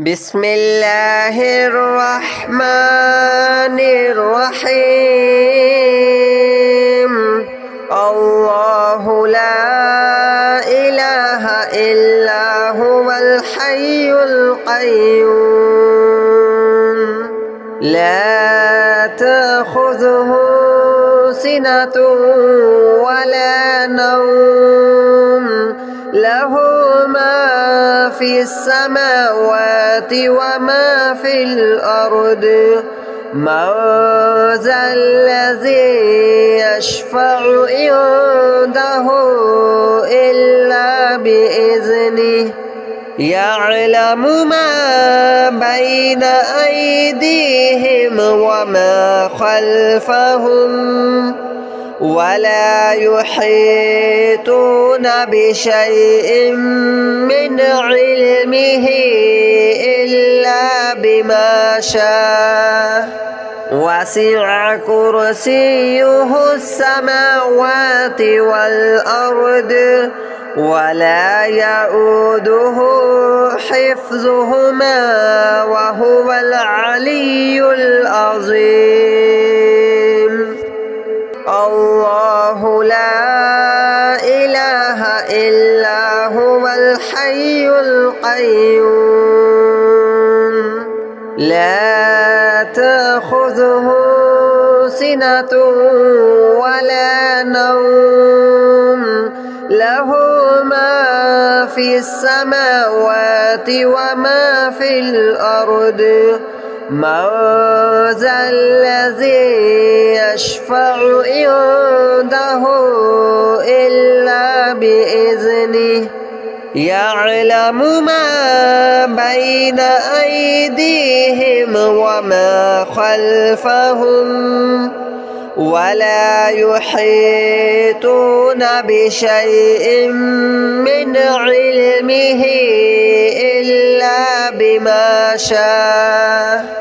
بسم الله الرحمن الرحيم. الله لا إله إلا هو الحي القيوم لا تأخذه سنة ولا نوم له ما في السماوات وما في الأرض من ذا الذي يشفع عنده إلا بإذنه يعلم ما بين أيديهم وما خلفهم ولا يحيطون بشيء من علمه إلا بما شاء وسع كرسيه السماوات والأرض ولا يؤوده حفظهما وهو العلي العظيم. الله لا إله إلا هو الحي القيوم لا تأخذه سنة ولا نوم له ما في السماوات وما في الأرض من ذا الذي يشفع عنده إلا بإذنه يعلم ما بين أيديهم وما خلفهم ولا يحيطون بشيء من علمه إلا بما شاء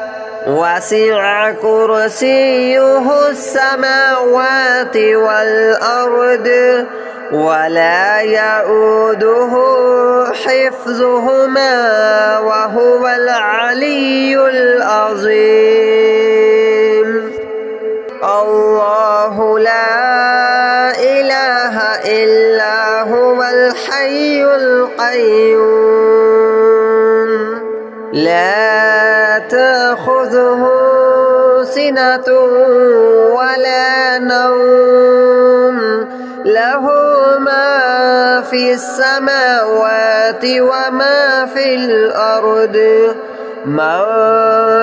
وسع كرسيه السماوات والأرض ولا يؤوده حفظهما وهو العلي العظيم. الله لا إله إلا هو الحي القيوم لا تأخذه سنة ولا نوم له ما في السماوات وما في الأرض من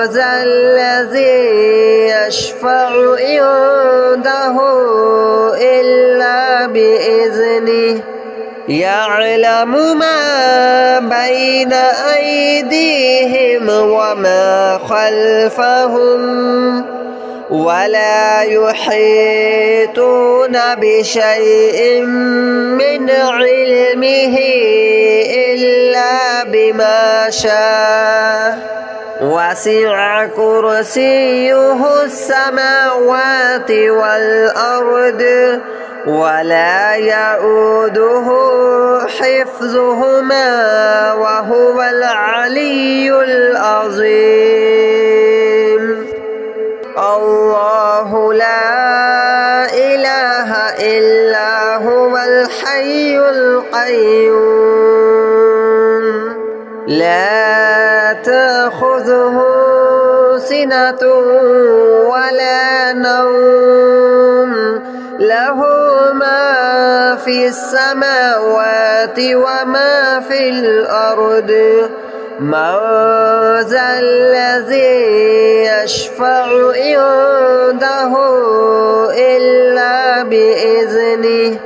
ذا الذي يشفع عنده إلا بإذنه يعلم ما بين أيديهم وما خلفهم ولا يحيطون بشيء من علمه إلا بما شاء وسع كرسيه السماوات والأرض ولا يؤوده حفظهما وهو العلي العظيم. الله لا إله إلا هو الحي القيوم لا تأخذه سنة ولا نوم له ما في السماوات وما في الأرض من ذا الذي يشفع عنده إلا بإذنه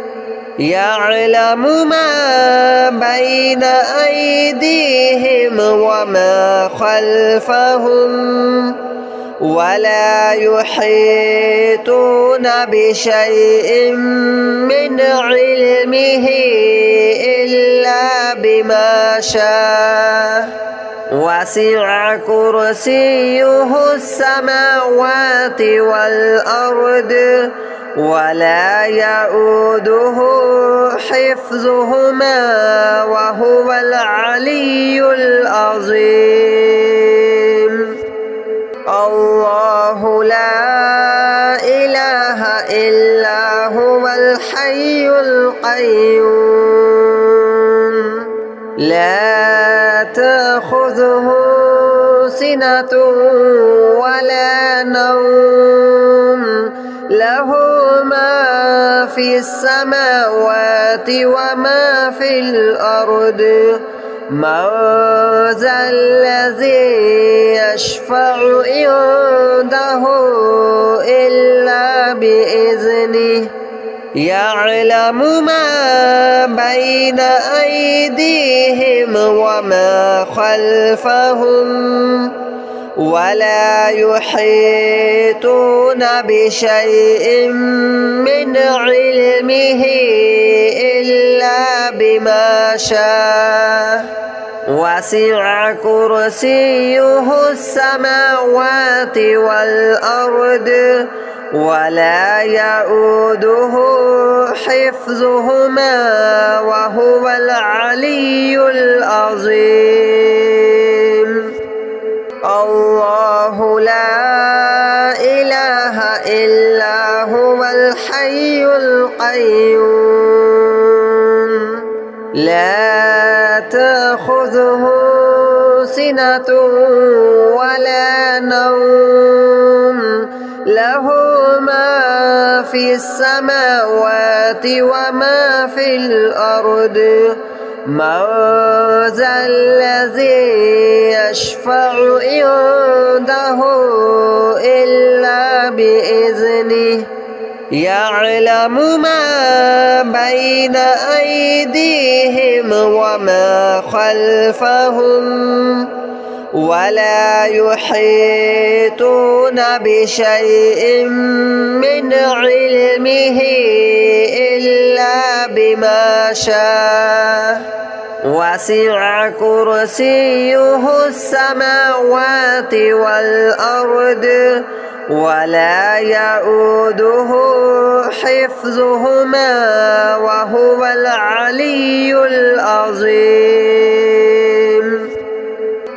يعلم ما بين أيديهم وما خلفهم ولا يحيطون بشيء من علمه إلا بما شاء وسع كرسيه السماوات والأرض ولا يؤوده حفظهما وهو العلي العظيم. الحي القيوم لا تأخذه سنة ولا نوم له ما في السماوات وما في الأرض من ذا الذي يشفع عنده إلا بإذنه يعلم ما بين أيديهم وما خلفهم ولا يحيطون بشيء من علمه إلا بما شاء وسع كرسيه السماوات والأرض ولا يؤوده حفظهما وهو العلي العظيم الله لا إله إلا هو الحي القيوم لا تأخذه سنة ولا نوم له ما في السماوات وما في الأرض من ذا الذي يشفع عنده إلا بإذنه يعلم ما بين أيديهم وما خلفهم ولا يحيطون بشيء من علمه إلا بما شاء وسع كرسيه السماوات والأرض ولا يؤوده حفظهما وهو العلي العظيم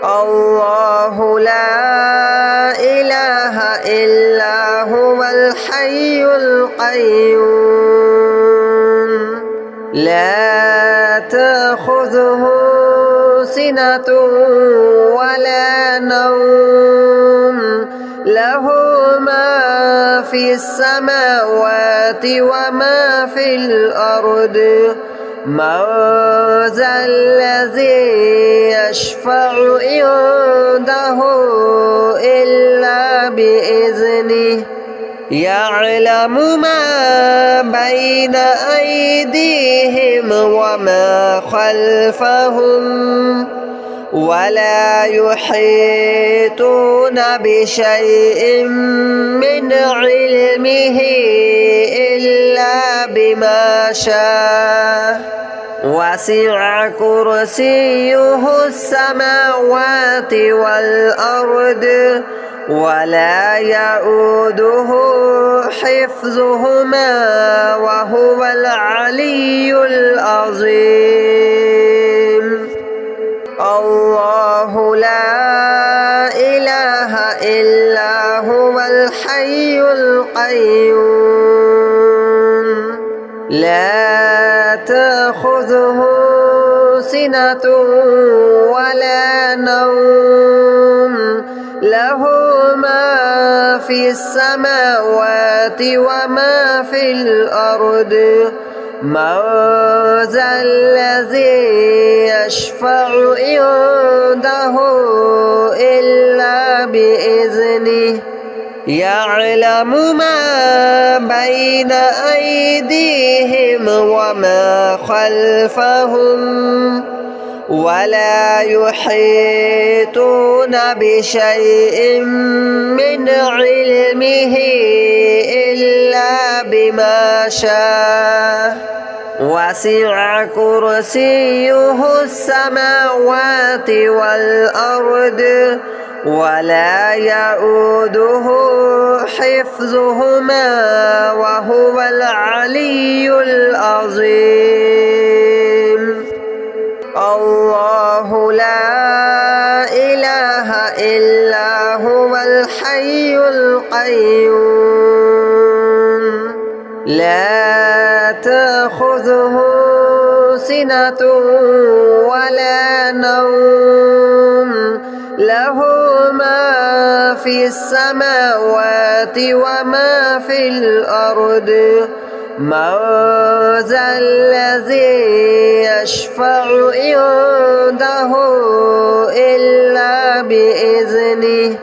الله لا إله إلا هو الحي القيوم لا تأخذه سنة ولا نوم له ما في السماوات وما في الأرض من ذا الذي يشفع عنده إلا بإذنه يعلم ما بين أيديهم وما خلفهم ولا يحيطون بشيء من علمه إلا بما شاء وسع كرسيه السماوات والأرض ولا يؤوده حفظهما وهو العلي العظيم الله لا إله إلا هو الحي القيوم لا تأخذه سنة ولا نوم له ما في السماوات وما في الأرض من ذا الذي يشفع عنده إلا بإذنه يعلم ما بين أيديهم وما خلفهم ولا يحيطون بشيء من علمه إلا بما شاء وسع كرسيه السماوات والأرض ولا يؤوده حفظهما وهو العلي العظيم الله لا إله إلا هو الحي القيوم لا تأخذه سنة ولا نوم له ما في السماوات وما في الأرض من ذا الذي يشفع عنده إلا بإذنه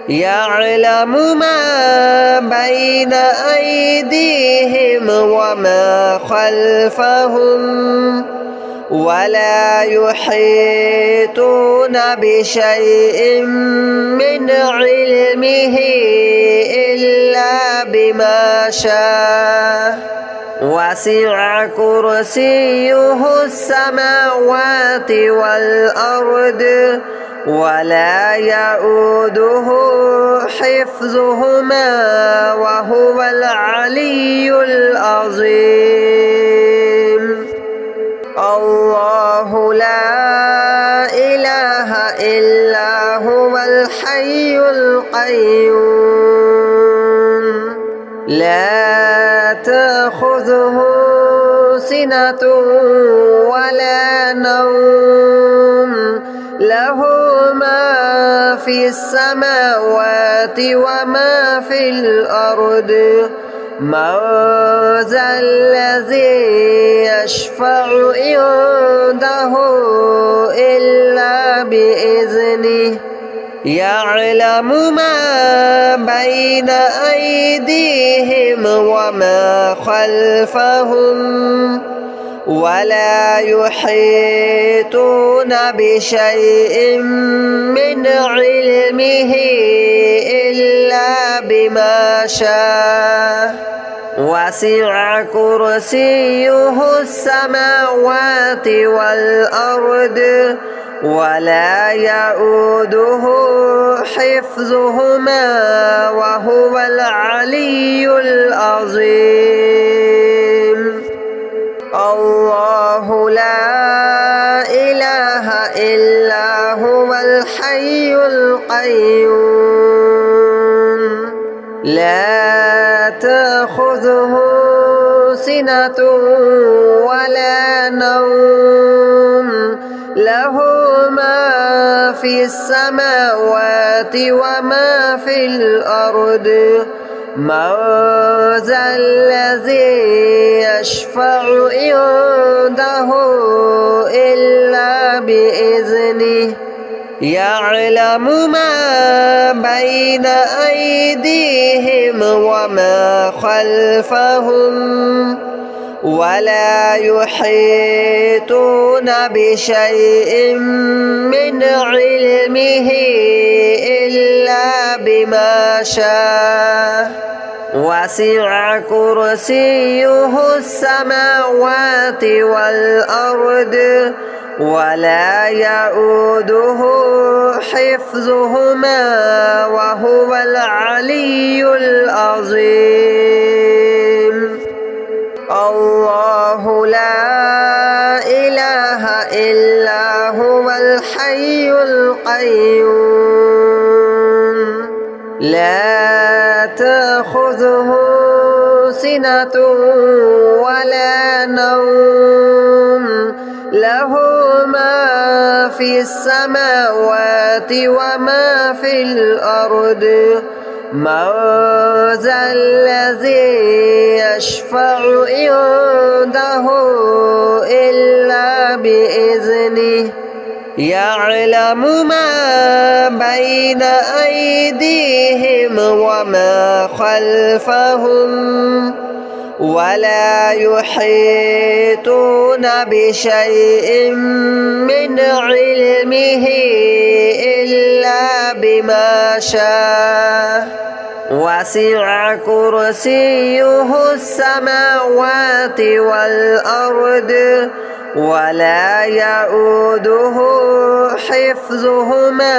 يعلم ما بين أيديهم وما خلفهم ولا يحيطون بشيء من علمه إلا بما شاء وسع كرسيه السماوات والأرض ولا يؤوده حفظهما وهو العلي العظيم الله لا إله إلا هو الحي القيوم لا تأخذه سنة ولا نوم له ما في السماوات وما في الأرض من ذا الذي يشفع عنده إلا بإذنه يعلم ما بين أيديهم وما خلفهم ولا يحيطون بشيء من علمه إلا بما شاء وسع كرسيه السماوات والأرض ولا يؤوده حفظهما وهو العلي العظيم الله لا إله إلا هو الحي القيوم لا تأخذه سنة ولا نوم له ما في السماوات وما في الأرض من ذا الذي يشفع عنده إلا بإذنه يعلم ما بين أيديهم وما خلفهم ولا يحيطون بشيء من علمه إلا بما شاء وسع كرسيه السماوات والأرض ولا يؤوده حفظهما وهو العلي العظيم الله لا إله إلا هو الحي القيوم لا تأخذه سنة ولا نوم له ما في السماوات وما في الأرض من ذا الذي يشفع عنده إلا بإذنه يعلم ما بين أيديهم وما خلفهم ولا يحيطون بشيء من علمه إلا بما شاء وسع كرسيه السماوات والأرض ولا يؤوده حفظهما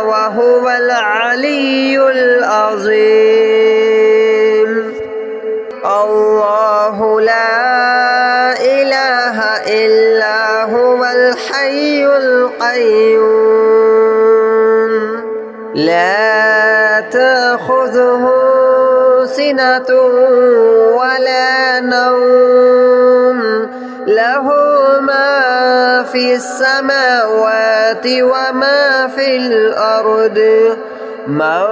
وهو العلي العظيم الله لا إله إلا هو الحي القيوم لا تأخذه سنة ولا نوم له ما في السماوات وما في الأرض من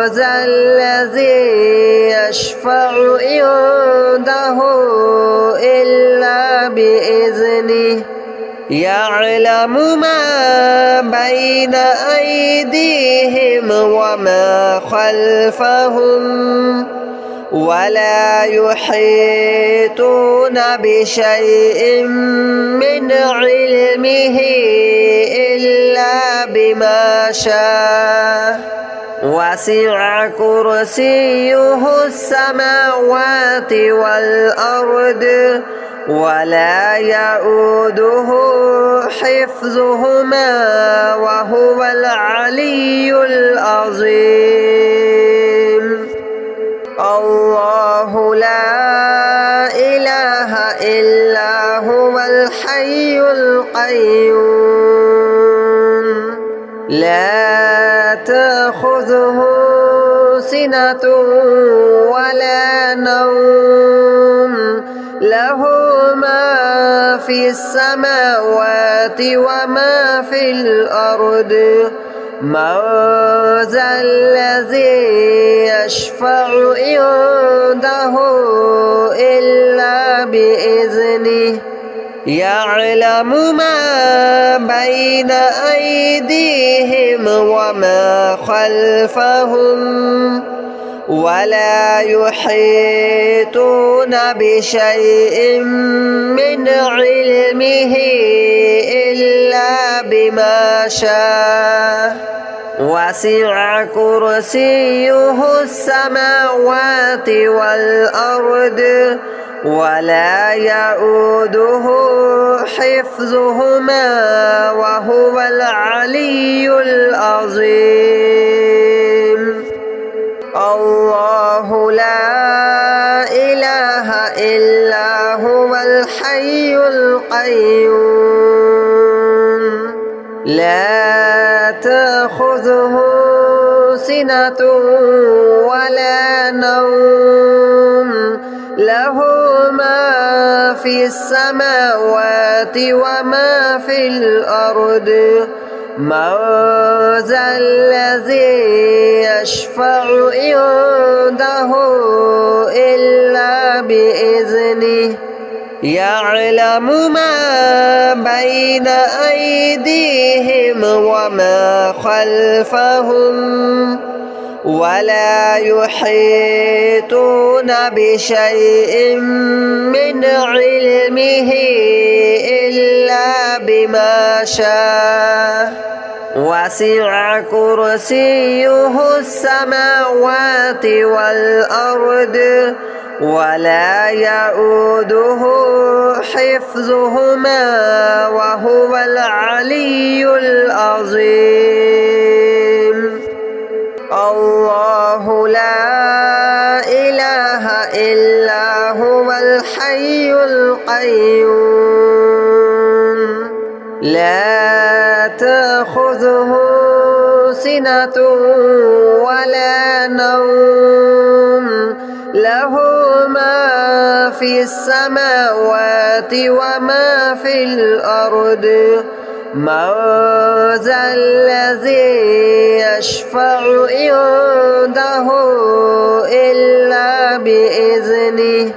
ذا الذي يشفع عنده إلا بإذنه يعلم ما بين أيديهم وما خلفهم ولا يحيطون بشيء من علمه إلا بما شاء وسع كرسيه السماوات والأرض ولا يؤوده حفظهما وهو العلي العظيم الله لا إله إلا هو الحي القيوم لا تأخذه سنة ولا نوم له ما في السماوات وما في الأرض من ذا الذي يشفع عنده إلا بإذنه يعلم ما بين أيديهم وما خلفهم ولا يحيطون بشيء من علمه إلا بما شاء وسع كرسيه السماوات والأرض ولا يؤوده حفظهما وهو العلي العظيم الله لا إله إلا هو الحي القيوم لا تأخذه سنة ولا نوم له ما في السماوات وما في الأرض من ذا الذي يشفع عنده إلا بإذنه يعلم ما بين أيديهم وما خلفهم ولا يحيطون بشيء من علمه إلا بما شاء وسع كرسيه السماوات والأرض ولا يؤوده حفظهما وهو العلي العظيم الله لا إله إلا هو الحي القيوم لا تأخذه سنة ولا نوم له ما في السماوات وما في الأرض من ذا الذي يشفع عنده إلا بإذنه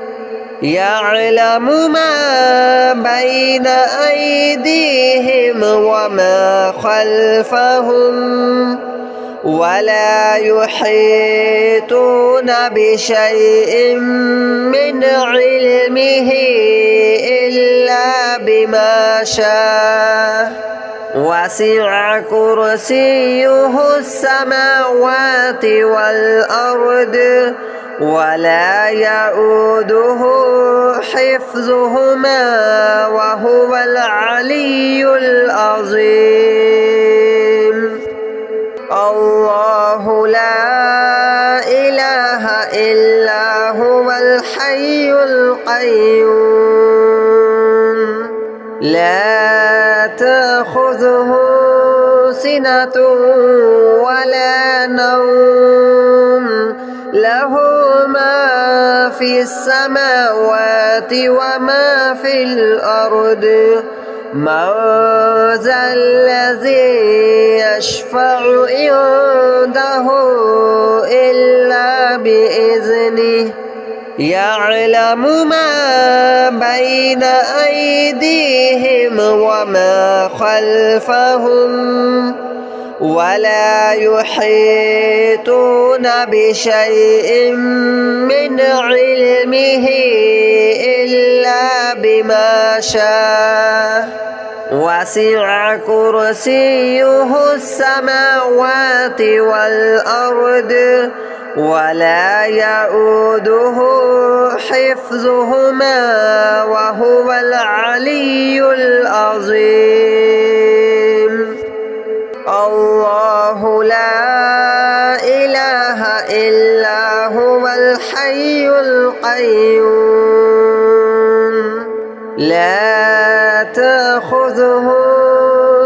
يعلم ما بين أيديهم وما خلفهم ولا يحيطون بشيء من علمه إلا بما شاء وسع كرسيه السماوات والأرض ولا يؤوده حفظهما وهو العلي العظيم الله لا إله إلا هو الحي القيوم لا تأخذه سنة ولا نوم له في السماوات وما في الأرض من ذا الذي يشفع عنده إلا بإذنه يعلم ما بين أيديهم وما خلفهم ولا يحيطون بشيء من علمه إلا بما شاء وسع كرسيه السماوات والأرض ولا يؤوده حفظهما وهو العلي العظيم الله لا إله إلا هو الحي القيوم لا تأخذه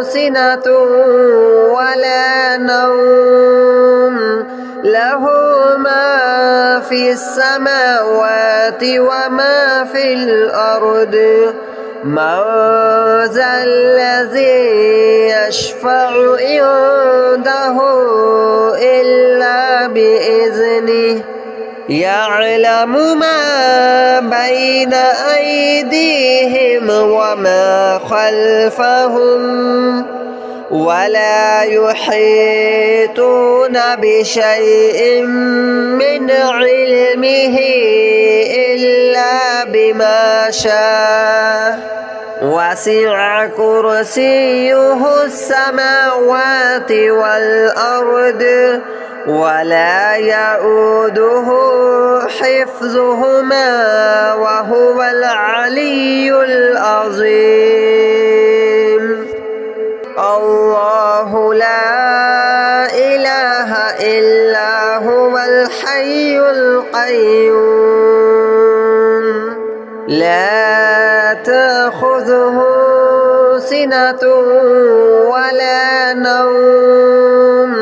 سنة ولا نوم له ما في السماوات وما في الأرض من ذا الذي يشفع عنده إلا بإذنه يعلم ما بين أيديهم وما خلفهم ولا يحيطون بشيء من علمه إلا بما شاء وسع كرسيه السماوات والأرض ولا يؤوده حفظهما وهو العلي العظيم الله لا إله إلا هو الحي القيوم لا تأخذه سنة ولا نوم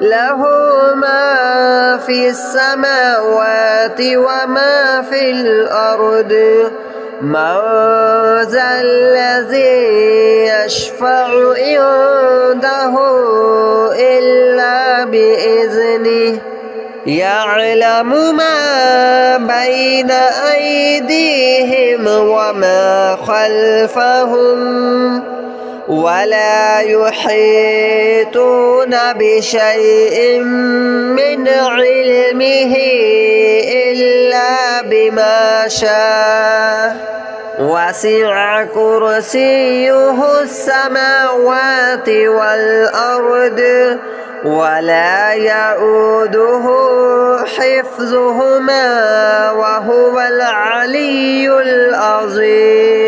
له ما في السماوات وما في الأرض من ذا الذي يشفع عنده إلا بإذنه يعلم ما بين أيديهم وما خلفهم ولا يحيطون بشيء من علمه إلا بما شاء وسع كرسيه السماوات والأرض ولا يؤوده حفظهما وهو العلي العظيم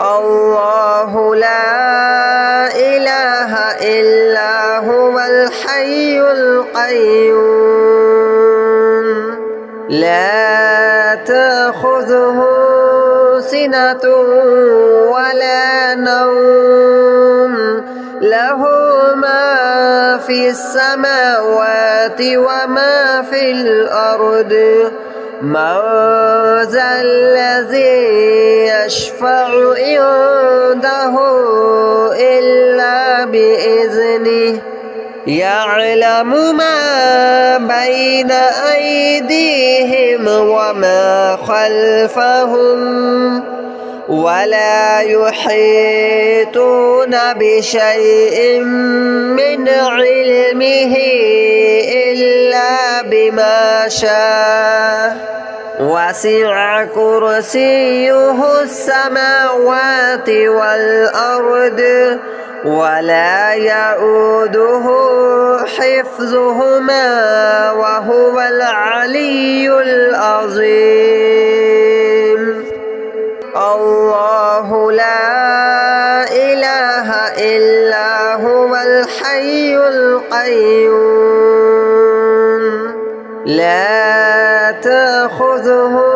الله لا إله إلا هو الحي القيوم لا تأخذه سنة ولا نوم له ما في السماوات وما في الأرض من ذا الذي يشفع عنده إلا بإذنه يعلم ما بين أيديهم وما خلفهم ولا يحيطون بشيء من علمه إلا بما شاء وسع كرسيه السماوات والأرض ولا يؤوده حفظهما وهو العلي العظيم الله لا إله إلا هو الحي القيوم لا تأخذه